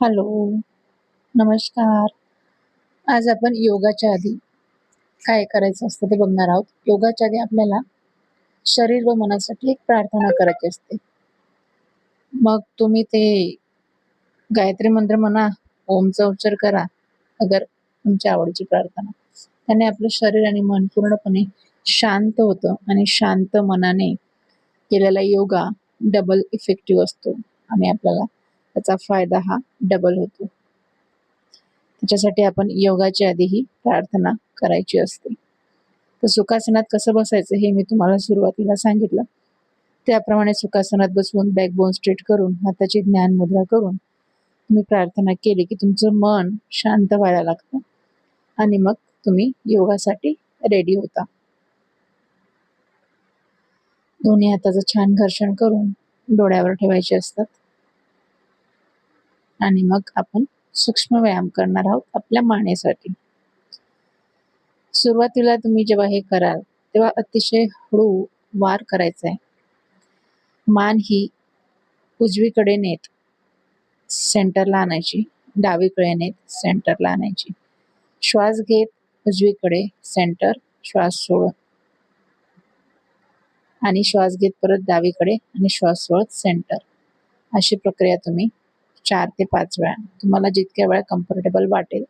Hello, नमस्कार. आज आपण योगाच्या आधी काय करायचं असतं ते बघणार आहोत. योगाच्या आधी आपल्याला शरीर व मनासाठी एक प्रार्थना करायची असते. मग तुम्ही ते गायत्री मंत्र म्हणा, ओमचा उच्चार करा, अगर तुमच्या आवडीची प्रार्थना. त्याने आपलं शरीर आणि मन पूर्णपणे शांत होतं आणि शांत मनाने केलेला योगा डबल इफेक्टिव्ह असतो आणि आपल्याला त्याचा फायदा हा डबल होतो. त्याच्यासाठी आपण योगाच्या आधी ही प्रार्थना करायची असते. तर सुखासनात कसं बसायचं हे मी तुम्हाला सुरुवातीला सांगितलं. त्याप्रमाणे सुखासनात बसवून बॅकबोन स्ट्रेट करून हाताची ज्ञान मुद्रा करून तुम्ही प्रार्थना केली की तुमचं मन शांत व्हायला लागतं आणि मग तुम्ही योगासाठी रेडी होता. दोन्ही हाताचं छान घर्षण करून डोळ्यावर ठेवायचे असतात आणि मग आपण सूक्ष्म व्यायाम करणार आहोत आपल्या मानेसाठी. सुरुवातीला तुम्ही जेव्हा हे कराल तेव्हा अतिशय हळू वार करायचा आहे. मान ही उजवीकडे नेत सेंटरला आणायची, डावीकडे नेत सेंटरला आणायची. श्वास घेत उजवीकडे सेंटर, श्वास सोडत आणि श्वास घेत परत डावीकडे आणि श्वास सोडत सेंटर. अशी प्रक्रिया तुम्ही 4 ते 5 वेळा तुम्हाला जितक्या वेळा कम्फर्टेबल वाटेल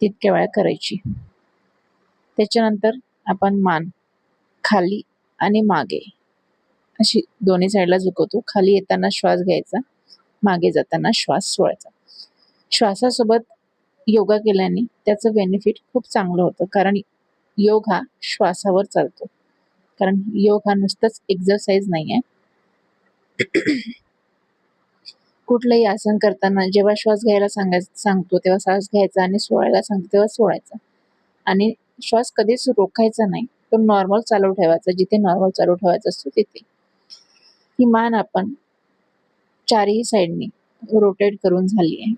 तितक्या वेळा करायची. त्याच्यानंतर आपण मान खाली आणि मागे अशी दोन्ही साईडला झुकवतो. खाली येताना श्वास घ्यायचा, मागे जाताना श्वास सोडायचा. श्वासासोबत योगा केल्याने त्याचं बेनिफिट खूप चांगलं होतं, कारण योग हा श्वासावर चालतो. कारण योग हा नुसतंच एक्सरसाइज नाही आहे. कुठलंही आसन करताना जेव्हा श्वास घ्यायला सांगतो तेव्हा श्वास घ्यायचा आणि सोडायला सांगतो तेव्हा सोडायचा आणि श्वास कधीच रोखायचा नाही. तो नॉर्मल चालू ठेवायचा, जिथे नॉर्मल चालू ठेवायचा असतो तिथे. ही मान आपण चारही साईडनी रोटेट करून झाली आहे.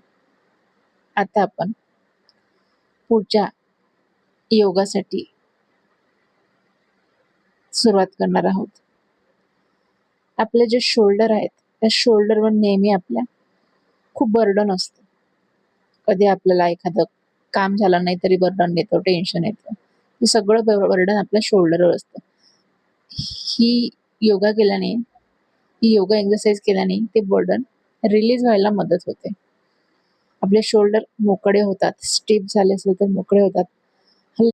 आता आपण पुढच्या योगासाठी सुरुवात करणार आहोत. आपले जे शोल्डर आहेत त्या शोल्डरवर नेहमी आपल्या खूप बर्डन असतं. कधी आपल्याला एखादं काम झालं नाही तरी बर्डन येतं, टेन्शन येतं. हे सगळं बर्डन आपल्या शोल्डरवर असतं. ही योगा केल्याने, ही योगा एक्सरसाइज केल्याने ते बर्डन रिलीज व्हायला मदत होते. आपले शोल्डर मोकळे होतात, स्टिफ झाले असेल तर मोकळे होतात